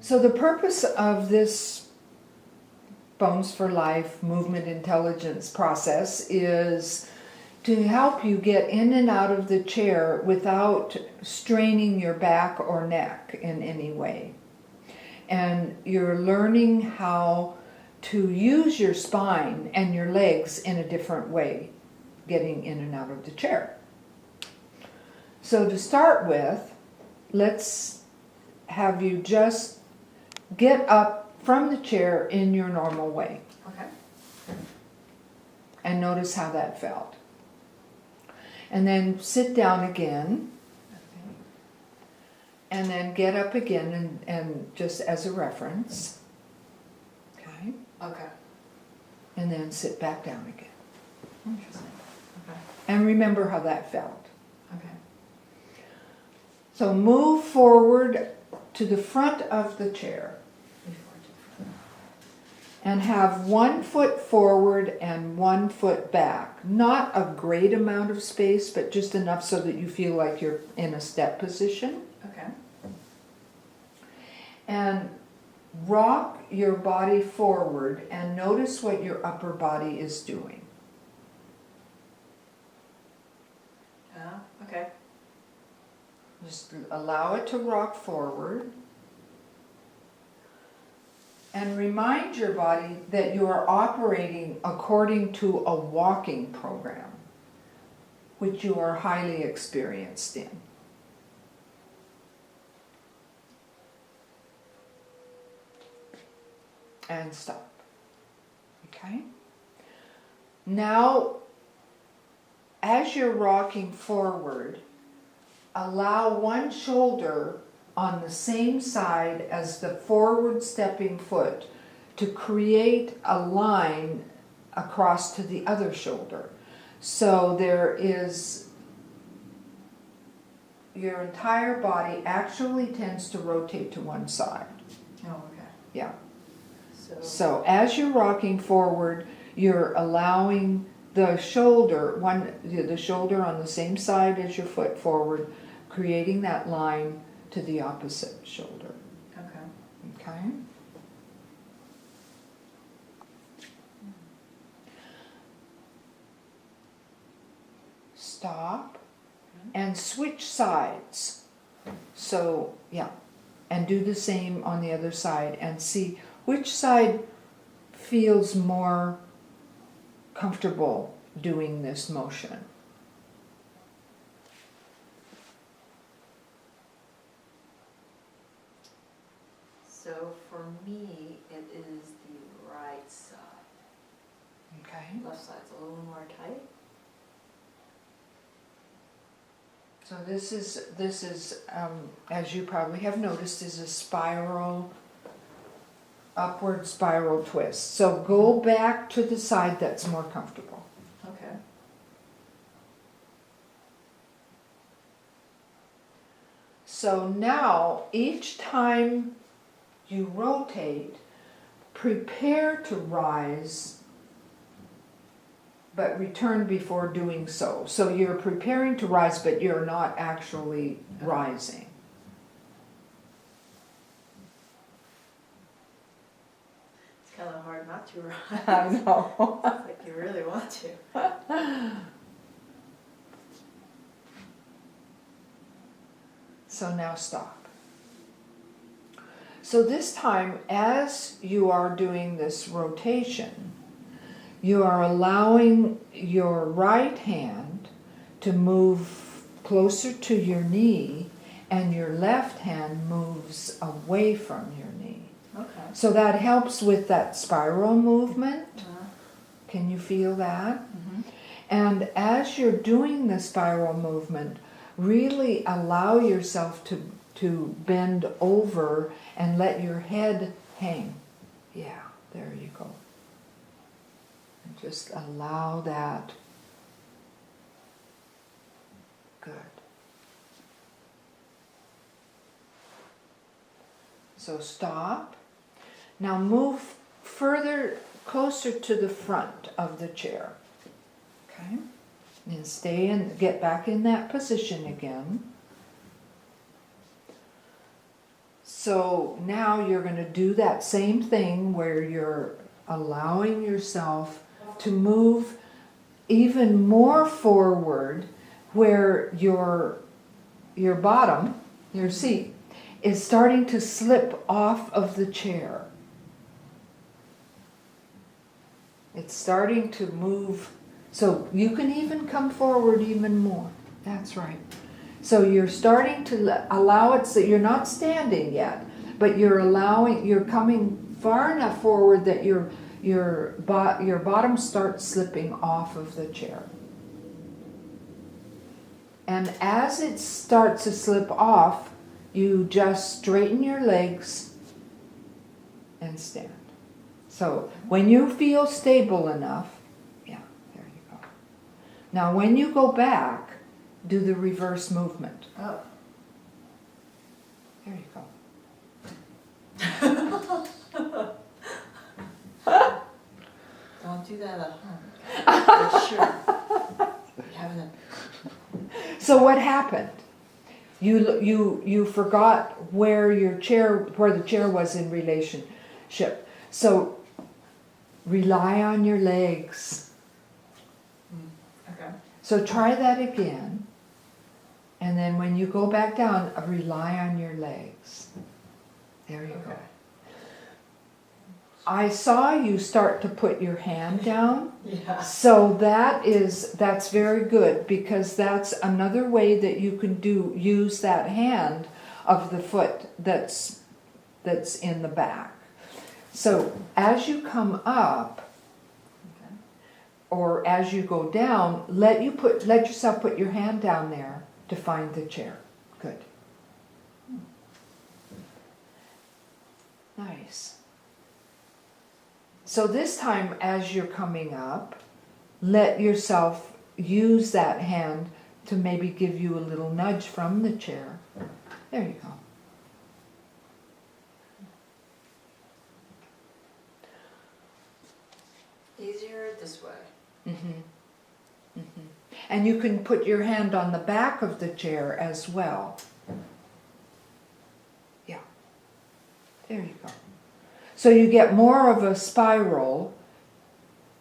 So the purpose of this Bones for Life movement intelligence process is to help you get in and out of the chair without straining your back or neck in any way. And you're learning how to use your spine and your legs in a different way, getting in and out of the chair. So to start with, let's have you just get up from the chair in your normal way. Okay. And notice how that felt. And then sit down again. Okay. And then get up again and just as a reference. Okay. Okay. And then sit back down again. Interesting. Okay. And remember how that felt. Okay. So move forward to the front of the chair. And have 1 foot forward and 1 foot back. Not a great amount of space, but just enough so that you feel like you're in a step position. Okay. And rock your body forward and notice what your upper body is doing. Okay. Just allow it to rock forward. And remind your body that you are operating according to a walking program, which you are highly experienced in. And stop. Okay? Now, as you're rocking forward, allow one shoulder on the same side as the forward stepping foot to create a line across to the other shoulder. So there is, your entire body actually tends to rotate to one side. Oh, okay. Yeah. So as you're rocking forward, you're allowing the shoulder, the shoulder on the same side as your foot forward, creating that line to the opposite shoulder. okay. Okay? Stop and switch sides. So, yeah. And do the same on the other side and see which side feels more comfortable doing this motion. So for me, it is the right side. Okay. Left side's a little more tight. So this is as you probably have noticed, is a spiral, upward spiral twist. So go back to the side that's more comfortable. Okay. So now, each time you rotate, prepare to rise, but return before doing so. So you're preparing to rise, but you're not actually rising. It's kind of hard not to rise. I know. It's like you really want to. So now stop. So this time, as you are doing this rotation, you are allowing your right hand to move closer to your knee, and your left hand moves away from your knee. Okay. So that helps with that spiral movement. Uh-huh. Can you feel that? Mm-hmm. And as you're doing the spiral movement, really allow yourself to bend over and let your head hang. Yeah, there you go. And just allow that. Good. So stop. Now move further, closer to the front of the chair. Okay? And stay and get back in that position again. So now you're going to do that same thing where you're allowing yourself to move even more forward, where your bottom, your seat, is starting to slip off of the chair. It's starting to move, so you can even come forward even more. That's right. So you're starting to allow it, so you're not standing yet, but you're coming far enough forward that your bottom starts slipping off of the chair. And as it starts to slip off, you just straighten your legs and stand. So when you feel stable enough, yeah, there you go. Now when you go back, do the reverse movement. Oh. There you go. Don't do that at home. For sure. So what happened? You forgot where the chair was in relationship. So rely on your legs. Okay. So try that again. And then when you go back down, rely on your legs. There you go. I saw you start to put your hand down. Yeah. So that's very good, because that's another way that you can use that hand of the foot that's in the back. So as you come up, or as you go down, let yourself put your hand down there to find the chair. Good. Nice. So this time, as you're coming up, let yourself use that hand to maybe give you a little nudge from the chair. There you go. Easier this way. Mm-hmm. Mm-hmm. And you can put your hand on the back of the chair as well. Yeah. There you go. So you get more of a spiral.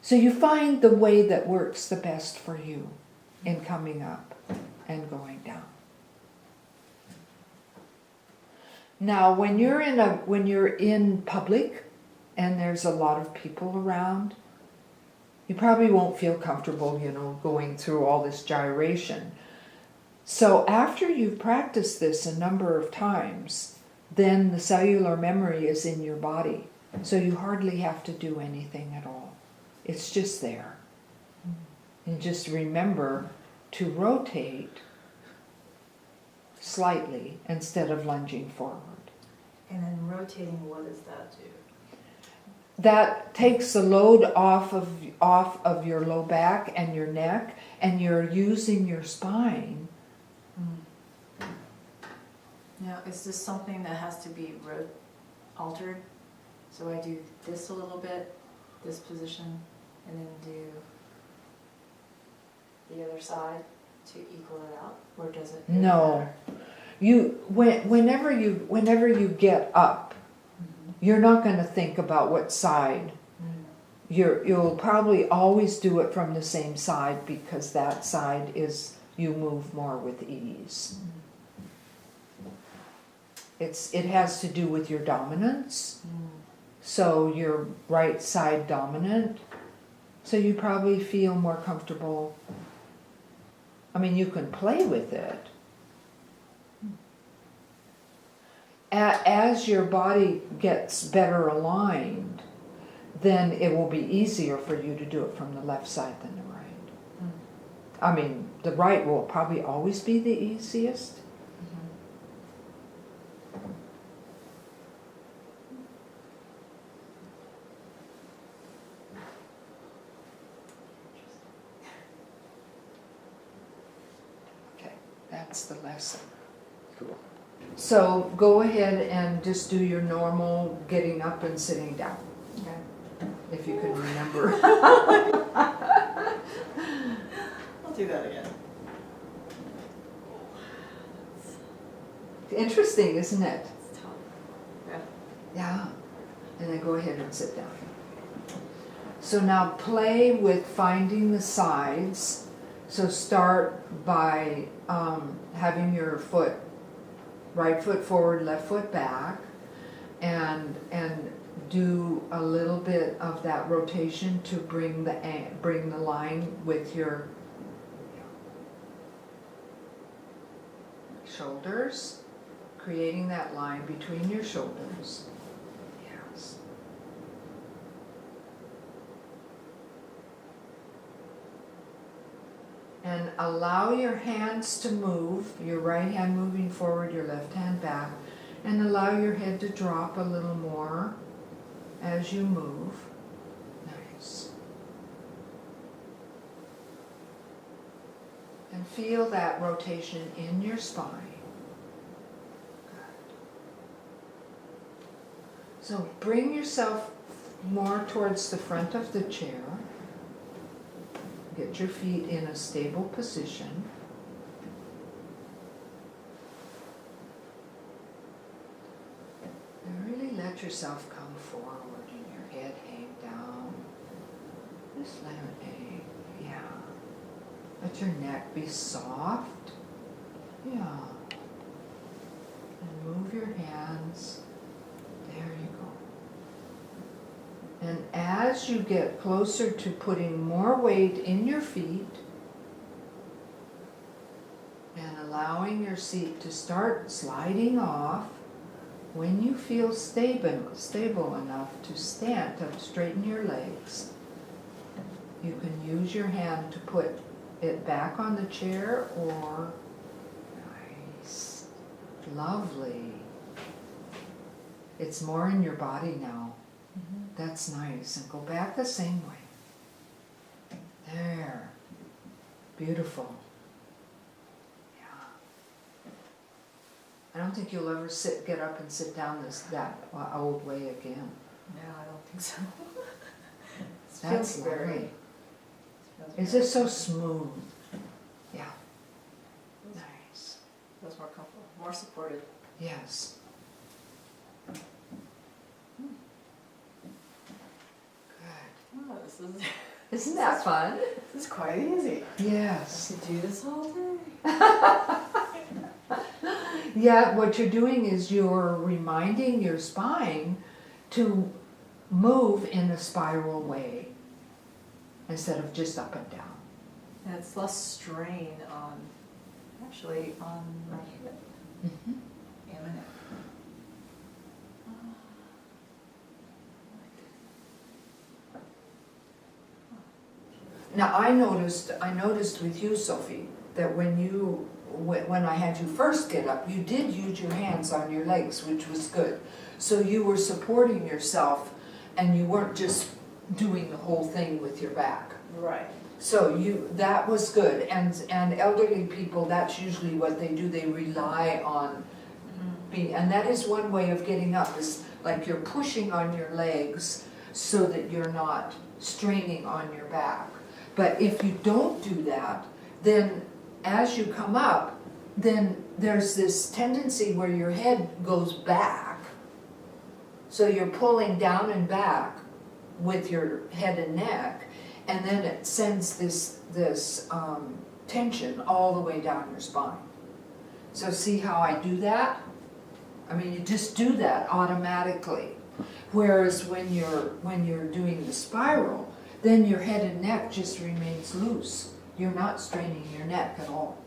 So you find the way that works the best for you in coming up and going down. Now, when you're in public and there's a lot of people around, you probably won't feel comfortable, going through all this gyration. So after you've practiced this a number of times, then the cellular memory is in your body. So you hardly have to do anything at all. It's just there. And just remember to rotate slightly instead of lunging forward. And then rotating, what does that do? That takes the load off of your low back and your neck, and you're using your spine. Now, is this something that has to be altered? So I do this a little bit, this position, and then do the other side to equal it out, or does it? No, whenever you get up, you're not going to think about what side. You'll probably always do it from the same side, because that side is you move more with ease. It has to do with your dominance. So you're right side dominant. So you probably feel more comfortable. I mean, you can play with it. As your body gets better aligned, then it will be easier for you to do it from the left side than the right. I mean, the right will probably always be the easiest. Okay, that's the lesson. Cool. So go ahead and just do your normal getting up and sitting down. Okay. If you can remember. I'll do that again. Interesting, isn't it? It's tough. Yeah, and then go ahead and sit down. So now play with finding the sides. So start by having your foot, right foot forward, left foot back, and do a little bit of that rotation to bring the line with your shoulders, creating that line between your shoulders. Yes. And allow your hands to move, your right hand moving forward, your left hand back, and allow your head to drop a little more as you move. Nice. And feel that rotation in your spine. Good. So bring yourself more towards the front of the chair. Get your feet in a stable position. And really let yourself come forward and your head hang down. Just let it hang, yeah. Let your neck be soft, yeah. And move your hands, there you go. And as you get closer to putting more weight in your feet and allowing your seat to start sliding off, when you feel stable enough to stand, to straighten your legs, you can use your hand to put it back on the chair or, nice, lovely. It's more in your body now. That's nice. And go back the same way. There. Beautiful. Yeah. I don't think you'll ever get up and sit down that old way again. No, I don't think so. That's lovely. It's just so smooth. Yeah. Nice. Feels more comfortable, more supported. Yes. Oh, this is Isn't that fun? this is quite easy. Yes. I could do this all day. Yeah, what you're doing is you're reminding your spine to move in a spiral way instead of just up and down. And it's less strain on, actually, on my hip Mm-hmm. and my neck. Now I noticed with you, Sophie, that when I had you first get up, you did use your hands on your legs, which was good. So you were supporting yourself and you weren't just doing the whole thing with your back. Right. So that was good. And elderly people, that's usually what they do. They rely on being, and that is one way of getting up, is like you're pushing on your legs so that you're not straining on your back. But if you don't do that, then as you come up, then there's this tendency where your head goes back. So you're pulling down and back with your head and neck, and then it sends this tension all the way down your spine. So see how I do that? I mean, you just do that automatically. Whereas when you're doing the spiral, then your head and neck just remains loose. You're not straining your neck at all.